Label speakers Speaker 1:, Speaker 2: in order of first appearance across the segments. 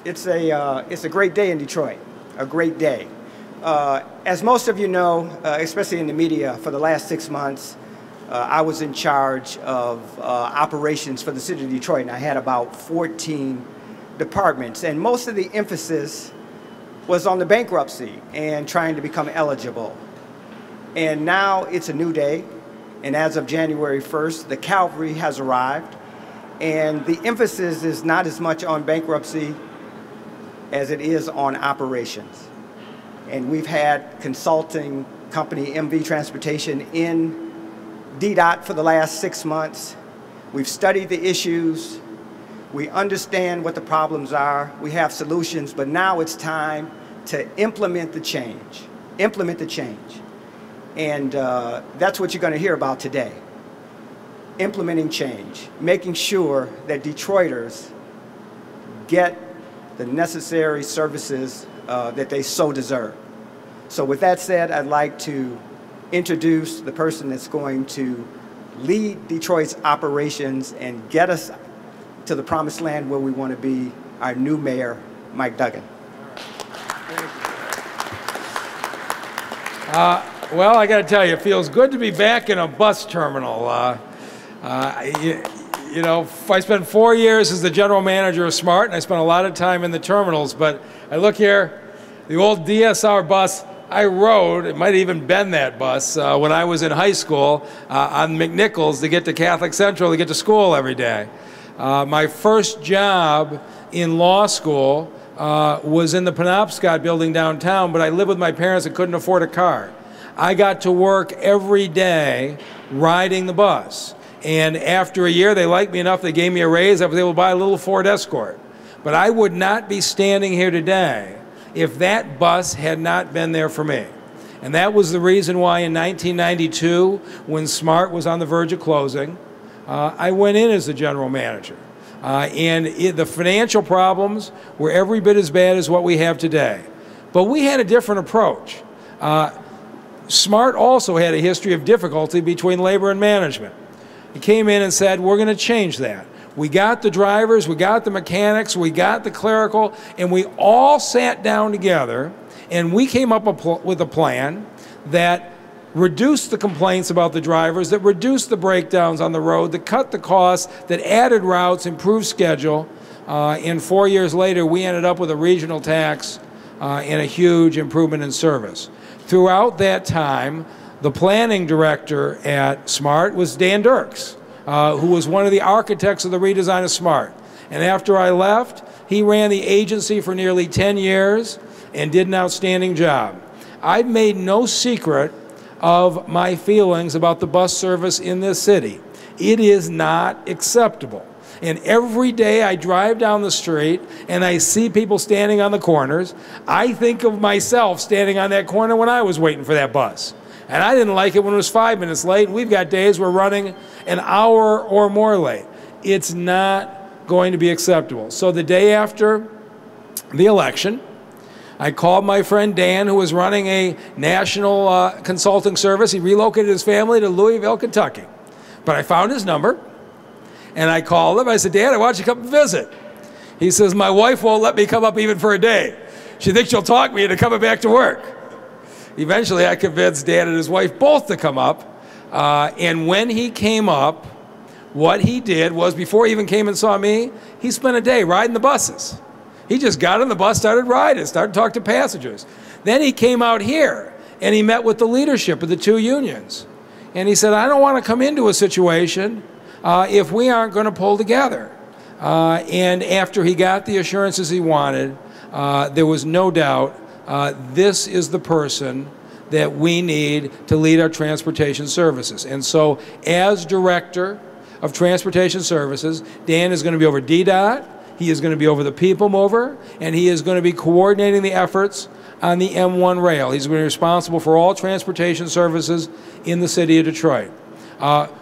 Speaker 1: It's a great day in Detroit, a great day. As most of you know, especially in the media, for the last 6 months, I was in charge of operations for the city of Detroit, and I had about 14 departments, and most of the emphasis was on the bankruptcy and trying to become eligible. And now it's a new day, and as of January 1st, the cavalry has arrived, and the emphasis is not as much on bankruptcy as it is on operations. And we've had consulting company MV Transportation in Ddot for the last 6 months. We've studied the issues. We understand what the problems are. We have solutions, but now it's time to implement the change. Implement the change. And that's what you're going to hear about today. Implementing change, making sure that Detroiters get the necessary services that they so deserve. So with that said, I'd like to introduce the person that's going to lead Detroit's operations and get us to the promised land where we want to be, our new mayor, Mike Duggan.
Speaker 2: Well, I got to tell you, it feels good to be back in a bus terminal. You know, I spent 4 years as the general manager of SMART, and I spent a lot of time in the terminals, but I look here, the old DSR bus I rode, it might have even been that bus, when I was in high school on McNichols to get to Catholic Central to get to school every day. My first job in law school was in the Penobscot building downtown, but I lived with my parents and couldn't afford a car. I got to work every day riding the bus. And after a year, they liked me enough, they gave me a raise. I was able to buy a little Ford Escort. But I would not be standing here today if that bus had not been there for me. And that was the reason why in 1992, when SMART was on the verge of closing, I went in as the general manager. The financial problems were every bit as bad as what we have today. But we had a different approach. SMART also had a history of difficulty between labor and management. He came in and said, we're going to change that. We got the drivers, we got the mechanics, we got the clerical, and we all sat down together and we came up with a plan that reduced the complaints about the drivers, that reduced the breakdowns on the road, that cut the costs, that added routes, improved schedule. And 4 years later, we ended up with a regional tax and a huge improvement in service. Throughout that time, the planning director at SMART was Dan Dirks, who was one of the architects of the redesign of SMART. And after I left, he ran the agency for nearly 10 years and did an outstanding job. I've made no secret of my feelings about the bus service in this city. It is not acceptable. And every day I drive down the street and I see people standing on the corners, I think of myself standing on that corner when I was waiting for that bus. And I didn't like it when it was 5 minutes late. We've got days we're running an hour or more late. It's not going to be acceptable. So the day after the election, I called my friend Dan, who was running a national consulting service. He relocated his family to Louisville, Kentucky. But I found his number, and I called him. I said, Dan, I want you to come and visit. He says, my wife won't let me come up even for a day. She thinks she'll talk me into coming back to work. Eventually, I convinced Dan and his wife both to come up. And when he came up, what he did was, before he even came and saw me, he spent a day riding the buses. He just got on the bus, started riding, started talking to passengers. Then he came out here, and he met with the leadership of the two unions. And he said, I don't want to come into a situation if we aren't going to pull together. And after he got the assurances he wanted, there was no doubt this is the person that we need to lead our transportation services. And so, as Director of Transportation Services, Dan is going to be over Ddot, he is going to be over the People Mover, and he is going to be coordinating the efforts on the M1 rail. He's going to be responsible for all transportation services in the city of Detroit.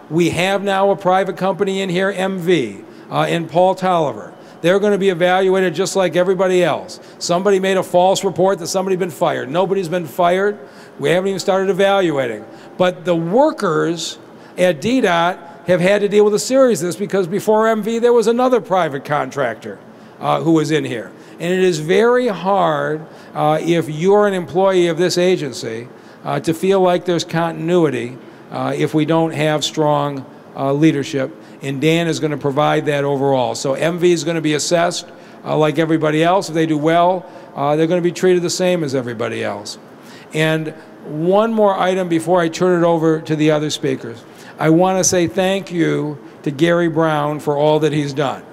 Speaker 2: We have now a private company in here, MV, and Paul Tolliver. They're going to be evaluated just like everybody else. Somebody made a false report that somebody's been fired. Nobody's been fired. We haven't even started evaluating. But the workers at Ddot have had to deal with a series of this because before MV there was another private contractor who was in here. And it is very hard if you're an employee of this agency to feel like there's continuity if we don't have strong leadership. And Dan is going to provide that overall. So MV is going to be assessed like everybody else. If they do well, they're going to be treated the same as everybody else. And one more item before I turn it over to the other speakers. I want to say thank you to Gary Brown for all that he's done.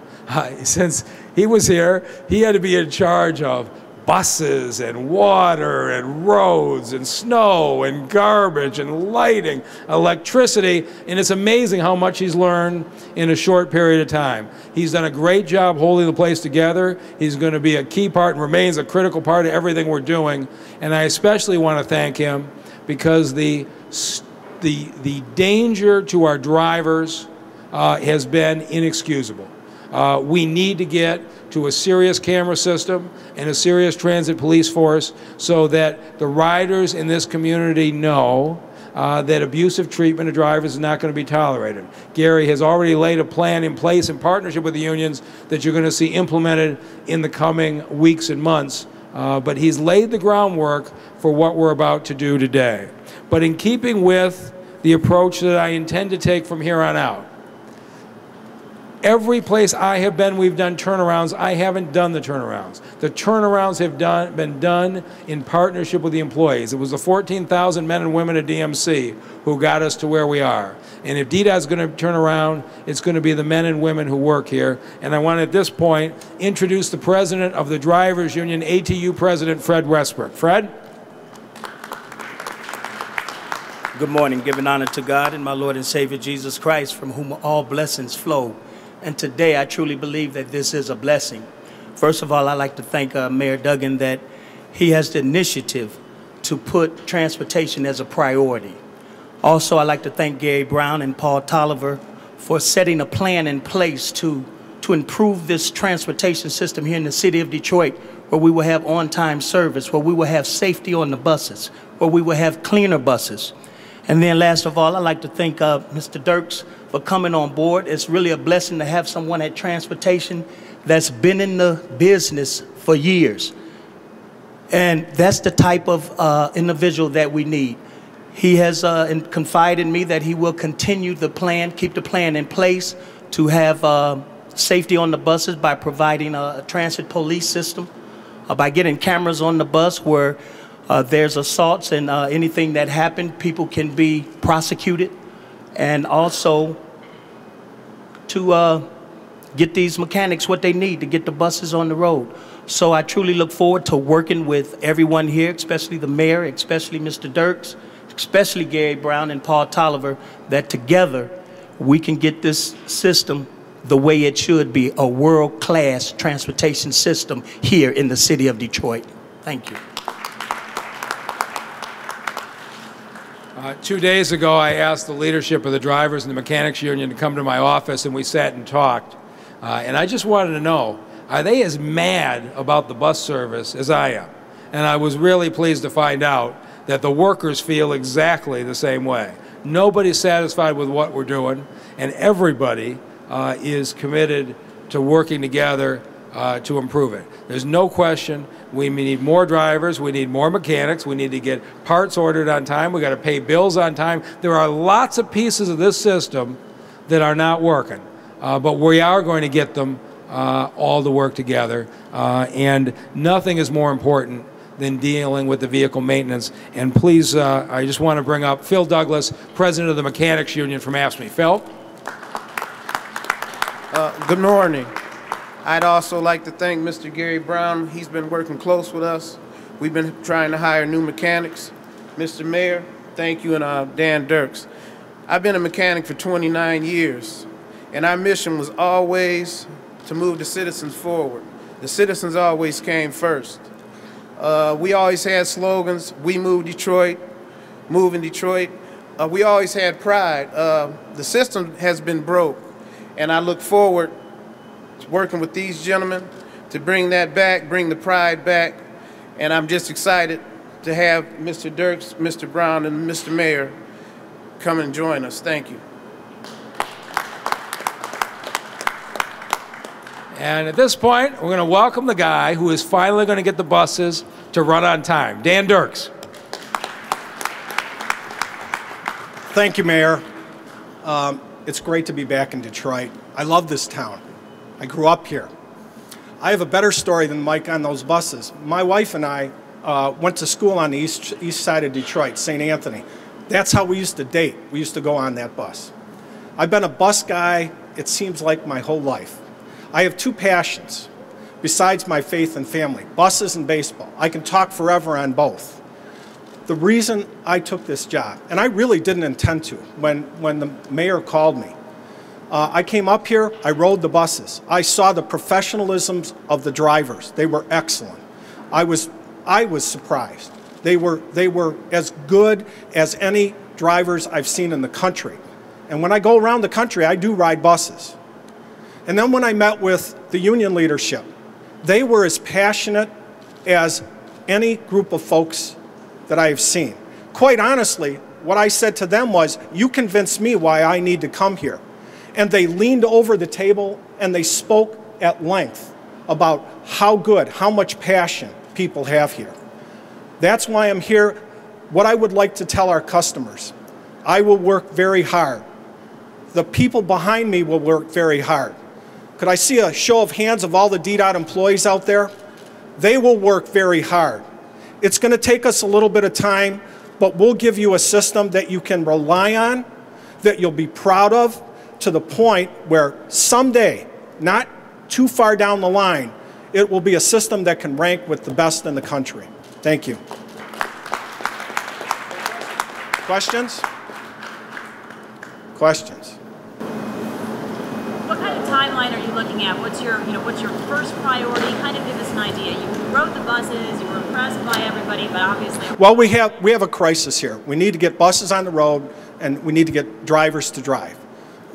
Speaker 2: Since he was here, he had to be in charge of buses and water and roads and snow and garbage and lighting, electricity, and it's amazing how much he's learned in a short period of time. He's done a great job holding the place together. He's going to be a key part and remains a critical part of everything we're doing, and I especially want to thank him because the danger to our drivers has been inexcusable. We need to get to a serious camera system and a serious transit police force so that the riders in this community know that abusive treatment of drivers is not going to be tolerated. Gary has already laid a plan in place in partnership with the unions that you're going to see implemented in the coming weeks and months, but he's laid the groundwork for what we're about to do today. But in keeping with the approach that I intend to take from here on out, every place I have been, we've done turnarounds. I haven't done the turnarounds. The turnarounds have been done in partnership with the employees. It was the 14,000 men and women at DMC who got us to where we are. And if Ddot is going to turn around, it's going to be the men and women who work here. And I want to, at this point, introduce the president of the Drivers Union, ATU President Fred Westbrook. Fred?
Speaker 3: Good morning. Giving honor to God and my Lord and Savior Jesus Christ, from whom all blessings flow. And today, I truly believe that this is a blessing. First of all, I'd like to thank Mayor Duggan that he has the initiative to put transportation as a priority. Also, I'd like to thank Gary Brown and Paul Tolliver for setting a plan in place to improve this transportation system here in the city of Detroit, where we will have on-time service, where we will have safety on the buses, where we will have cleaner buses. And then last of all, I'd like to thank Mr. Dirks for coming on board. It's really a blessing to have someone at transportation that's been in the business for years. And that's the type of individual that we need. He has confided in me that he will continue the plan, keep the plan in place to have safety on the buses by providing a transit police system, by getting cameras on the bus where there's assaults and anything that happened, people can be prosecuted, and also to get these mechanics what they need to get the buses on the road. So I truly look forward to working with everyone here, especially the mayor, especially Mr. Dirks, especially Gary Brown and Paul Tolliver, that together we can get this system the way it should be, a world-class transportation system here in the city of Detroit. Thank you.
Speaker 2: 2 days ago, I asked the leadership of the drivers and the mechanics union to come to my office, and we sat and talked. And I just wanted to know, are they as mad about the bus service as I am? And I was really pleased to find out that the workers feel exactly the same way. Nobody's satisfied with what we're doing, and everybody is committed to working together to improve it. There's no question we need more drivers, we need more mechanics, we need to get parts ordered on time, we got to pay bills on time. There are lots of pieces of this system that are not working, but we are going to get them all to work together, and nothing is more important than dealing with the vehicle maintenance. And please, I just want to bring up Phil Douglas, president of the Mechanics Union from AFSCME. Phil?
Speaker 4: Good morning. I'd also like to thank Mr. Gary Brown. He's been working close with us. We've been trying to hire new mechanics. Mr. Mayor, thank you, and Dan Dirks. I've been a mechanic for 29 years, and our mission was always to move the citizens forward. The citizens always came first. We always had slogans, we move Detroit, move in Detroit. We always had pride. The system has been broke, and I look forward to working with these gentlemen to bring that back, bring the pride back, and I'm just excited to have Mr. Dirks, Mr. Brown, and Mr. Mayor come and join us. Thank you.
Speaker 2: And at this point, we're going to welcome the guy who is finally going to get the buses to run on time, Dan Dirks.
Speaker 5: Thank you, Mayor. It's great to be back in Detroit. I love this town. I grew up here. I have a better story than Mike on those buses. My wife and I went to school on the east side of Detroit, St. Anthony. That's how we used to date. We used to go on that bus. I've been a bus guy, it seems like, my whole life. I have two passions besides my faith and family, buses and baseball. I can talk forever on both. The reason I took this job, and I really didn't intend to when the mayor called me, I came up here, I rode the buses. I saw the professionalism of the drivers. They were excellent. I was surprised. They were as good as any drivers I've seen in the country. And when I go around the country, I do ride buses. And then when I met with the union leadership, they were as passionate as any group of folks that I have seen. Quite honestly, what I said to them was, you convinced me why I need to come here. And they leaned over the table and they spoke at length about how good, how much passion people have here. That's why I'm here. What I would like to tell our customers, I will work very hard. The people behind me will work very hard. Could I see a show of hands of all the Ddot employees out there? They will work very hard. It's going to take us a little bit of time, but we'll give you a system that you can rely on, that you'll be proud of, to the point where someday, not too far down the line, it will be a system that can rank with the best in the country. Thank you. Questions? Questions?
Speaker 6: What kind of timeline are you looking at? What's your first priority? Kind of give us an idea. You rode the buses, you were impressed by everybody, but obviously...
Speaker 5: Well, we have a crisis here. We need to get buses on the road, and we need to get drivers to drive.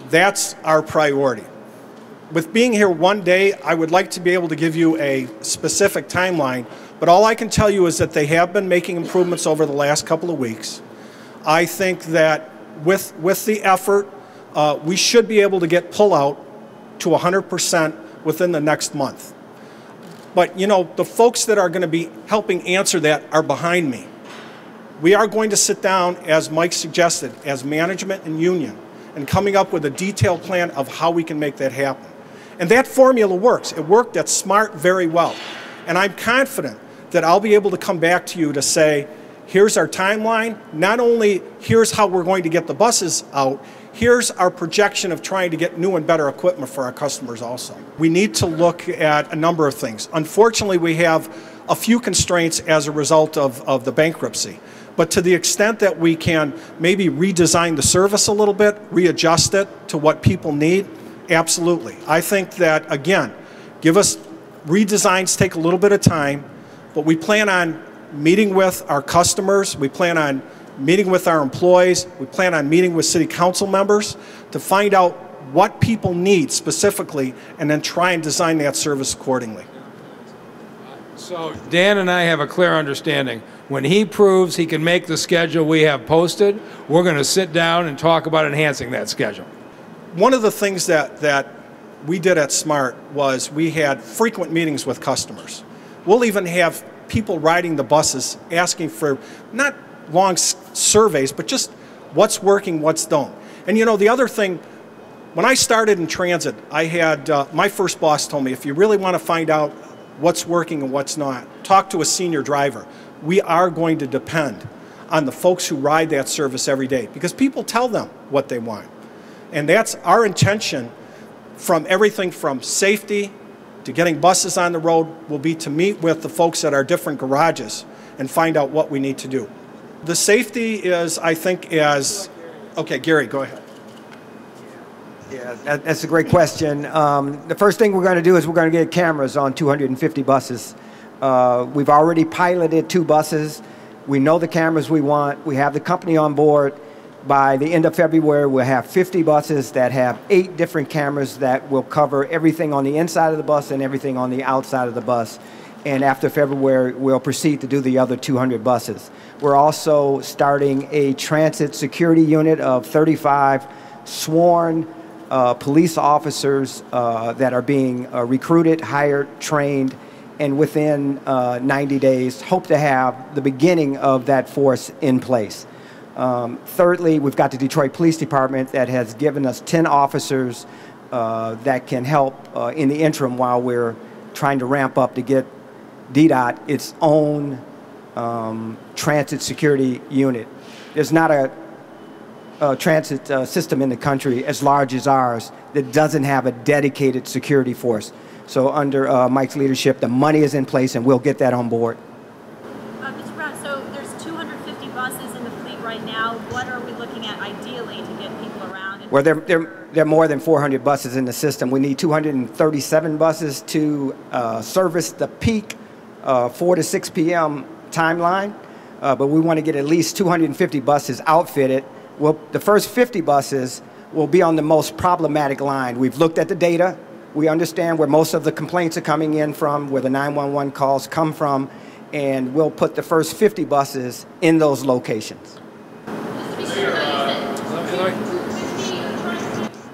Speaker 5: That's our priority. With being here one day, I would like to be able to give you a specific timeline, but all I can tell you is that they have been making improvements over the last couple of weeks. I think that with the effort, we should be able to get pullout to 100% within the next month. But, you know, the folks that are going to be helping answer that are behind me. We are going to sit down, as Mike suggested, as management and union, and coming up with a detailed plan of how we can make that happen. And that formula works. It worked at SMART very well. And I'm confident that I'll be able to come back to you to say, here's our timeline. Not only here's how we're going to get the buses out, here's our projection of trying to get new and better equipment for our customers also. We need to look at a number of things. Unfortunately, we have a few constraints as a result of the bankruptcy. But to the extent that we can maybe redesign the service a little bit, readjust it to what people need, absolutely. I think that, again, redesigns take a little bit of time, but we plan on meeting with our customers, we plan on meeting with our employees, we plan on meeting with city council members to find out what people need specifically and then try and design that service accordingly.
Speaker 2: So Dan and I have a clear understanding. When he proves he can make the schedule we have posted, we're going to sit down and talk about enhancing that schedule.
Speaker 5: One of the things that we did at SMART was we had frequent meetings with customers. We'll even have people riding the buses asking for not long surveys, but just what's working, what's don't. And you know, the other thing, when I started in transit, I had, my first boss told me, if you really want to find out what's working and what's not, talk to a senior driver. We are going to depend on the folks who ride that service every day because people tell them what they want. And that's our intention, from everything from safety to getting buses on the road, will be to meet with the folks at our different garages and find out what we need to do. The safety is, I think, okay, Gary, go ahead.
Speaker 1: Yeah, that's a great question. The first thing we're going to do is we're going to get cameras on 250 buses. We've already piloted 2 buses. We know the cameras we want. We have the company on board. By the end of February, we'll have 50 buses that have 8 different cameras that will cover everything on the inside of the bus and everything on the outside of the bus. And after February, we'll proceed to do the other 200 buses. We're also starting a transit security unit of 35 sworn police officers that are being recruited, hired, trained, and within 90 days, hope to have the beginning of that force in place. Thirdly, we've got the Detroit Police Department that has given us 10 officers that can help in the interim while we're trying to ramp up to get Ddot its own transit security unit. There's not a transit system in the country as large as ours that doesn't have a dedicated security force. So under Mike's leadership, the money is in place, and we'll get that on board.
Speaker 6: Mr. Brown, so there's 250 buses in the fleet right now. What are we looking at ideally to get people around?
Speaker 1: Well, there are more than 400 buses in the system. We need 237 buses to service the peak 4 to 6 p.m. timeline, but we want to get at least 250 buses outfitted. Well, the first 50 buses will be on the most problematic line. We've looked at the data. We understand where most of the complaints are coming in from, where the 911 calls come from, and we'll put the first 50 buses in those locations.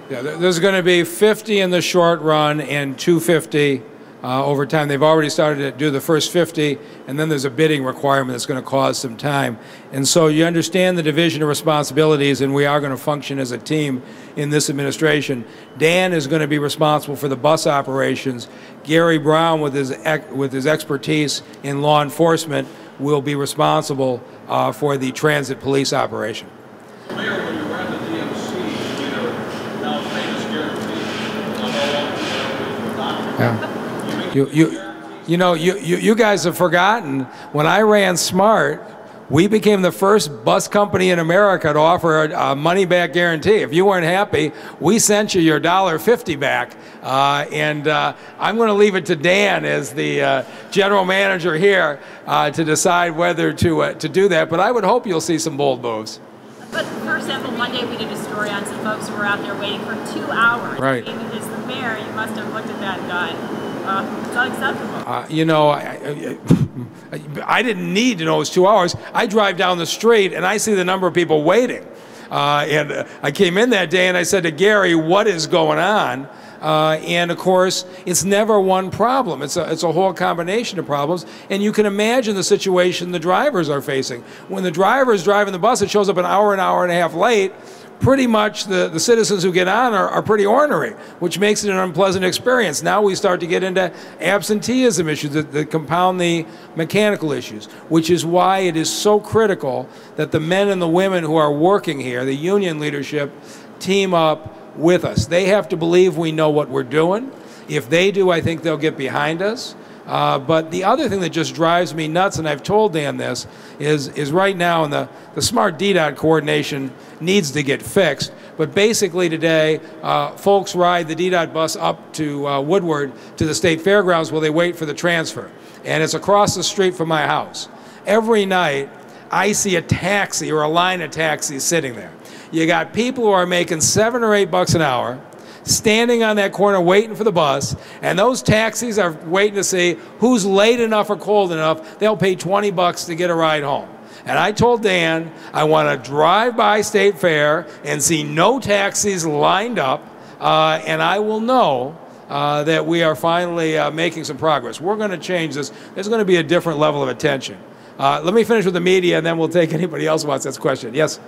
Speaker 2: Yeah, there's going to be 50 in the short run and 250 over time. They've already started to do the first 50, and then there's a bidding requirement that's going to cause some time. And so you understand the division of responsibilities, and we are going to function as a team in this administration. Dan is going to be responsible for the bus operations. Gary Brown, with his expertise in law enforcement, will be responsible for the transit police operation.
Speaker 7: Mayor, when you ran the DMC, you know, now famous guarantee.
Speaker 2: Yeah. You guys have forgotten, when I ran SMART, we became the first bus company in America to offer a money-back guarantee. If you weren't happy, we sent you your $1.50 back. I'm going to leave it to Dan as the general manager here to decide whether to do that. But I would hope you'll see some bold moves.
Speaker 6: But for example, Monday we did a story on some folks who were out there waiting for 2 hours.
Speaker 2: Right.
Speaker 6: I mean, as the mayor, you must have looked at that and gone, it's unacceptable.
Speaker 2: I didn't need to know it was 2 hours. I drive down the street and I see the number of people waiting. And I came in that day and I said to Gary, what is going on? And of course, it's never one problem. It's a whole combination of problems. And you can imagine the situation the drivers are facing. When the driver is driving the bus, it shows up an hour and a half late. Pretty much the citizens who get on are pretty ornery, which makes it an unpleasant experience. Now we start to get into absenteeism issues that compound the mechanical issues, which is why it is so critical that the men and the women who are working here, the union leadership, team up with us. They have to believe we know what we're doing. If they do, I think they'll get behind us. But the other thing that just drives me nuts, and I've told Dan this, is right now in the smart Ddot coordination needs to get fixed. But basically today, folks ride the Ddot bus up to Woodward to the state fairgrounds while they wait for the transfer. And it's across the street from my house. Every night, I see a taxi or a line of taxis sitting there. You got people who are making $7 or $8 an hour, standing on that corner waiting for the bus, and those taxis are waiting to see who's late enough or cold enough. They'll pay $20 to get a ride home. And I told Dan, I want to drive by State Fair and see no taxis lined up, and I will know that we are finally making some progress. We're going to change this. There's going to be a different level of attention. Let me finish with the media, and then we'll take anybody else who wants this question. Yes?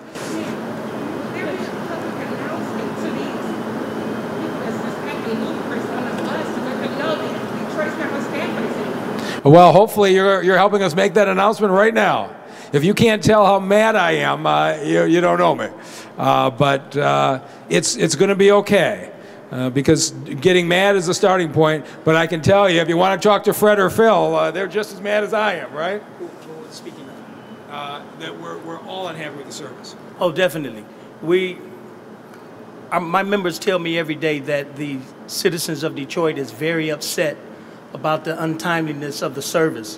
Speaker 2: Well, hopefully you're helping us make that announcement right now. If you can't tell how mad I am, you don't know me. But it's going to be okay, because getting mad is the starting point. But I can tell you, if you want to talk to Fred or Phil, they're just as mad as I am, right? Speaking of that, we're all unhappy with the service.
Speaker 3: Oh, definitely. My members tell me every day that the citizens of Detroit is very upset about the untimeliness of the service.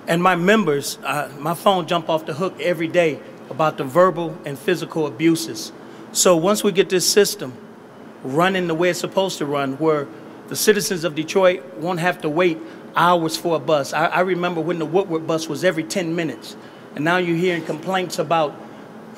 Speaker 3: And my members, my phone jump off the hook every day about the verbal and physical abuses. So once we get this system running the way it's supposed to run, where the citizens of Detroit won't have to wait hours for a bus. I remember when the Woodward bus was every 10 minutes. And now you're hearing complaints about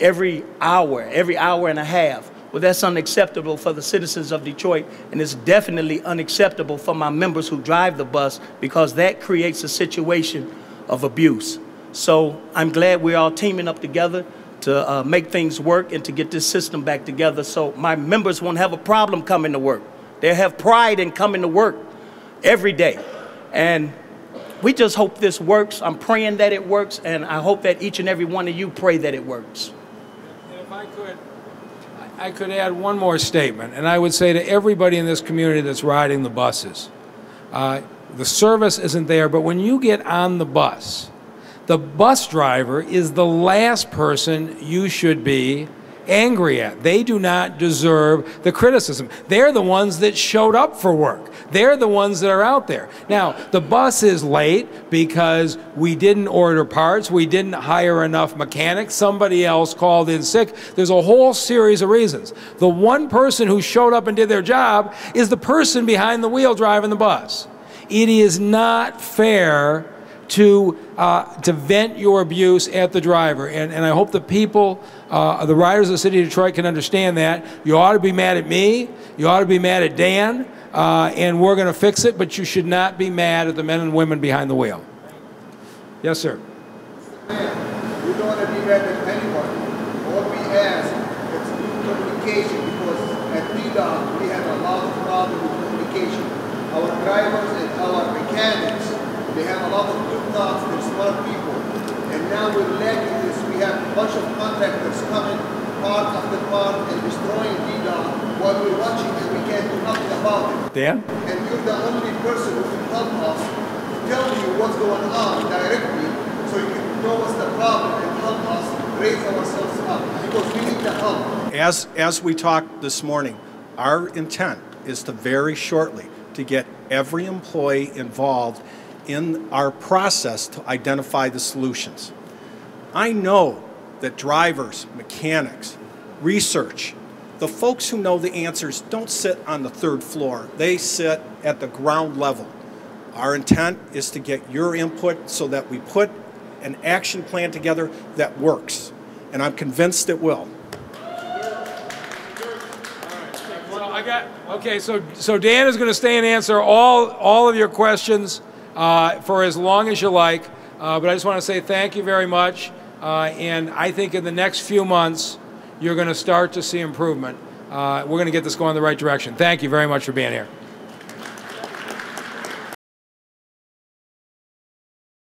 Speaker 3: every hour and a half. Well, that's unacceptable for the citizens of Detroit, and it's definitely unacceptable for my members who drive the bus, because that creates a situation of abuse. So I'm glad we're all teaming up together to make things work and to get this system back together so my members won't have a problem coming to work. They'll have pride in coming to work every day. And we just hope this works. I'm praying that it works, and I hope that each and every one of you pray that it works.
Speaker 2: And if I could add one more statement, and I would say to everybody in this community that's riding the buses, the service isn't there, but when you get on the bus driver is the last person you should be angry at. They do not deserve the criticism. They're the ones that showed up for work. They're the ones that are out there. Now, the bus is late because we didn't order parts, we didn't hire enough mechanics, somebody else called in sick. There's a whole series of reasons. The one person who showed up and did their job is the person behind the wheel driving the bus. It is not fair to vent your abuse at the driver. And I hope the people, the riders of the city of Detroit can understand that. You ought to be mad at me, you ought to be mad at Dan, and we're going to fix it, but you should not be mad at the men and women behind the wheel. Yes, sir.
Speaker 8: Man, we don't want to be mad at anyone. All we ask is communication, because at Ddot we have a lot of problems with communication. Our drivers and our mechanics, they have a lot of good thoughts, they're smart people. And now we're lacking this. We have a bunch of contractors coming part after part and destroying Ddot while we're watching, and we can't do nothing about it.
Speaker 2: Dan?
Speaker 8: And you're the only person who can help us, tell you what's going on directly, so you can know what's the problem and help us raise ourselves up, because we need the help.
Speaker 5: As we talked this morning, our intent is to very shortly to get every employee involved in our process to identify the solutions. I know that drivers, mechanics, research, the folks who know the answers don't sit on the third floor. They sit at the ground level. Our intent is to get your input so that we put an action plan together that works. And I'm convinced it will.
Speaker 2: Okay, so Dan is going to stay and answer all of your questions for as long as you like, but I just want to say thank you very much, and I think in the next few months you're going to start to see improvement. We're going to get this going in the right direction. Thank you very much for being here.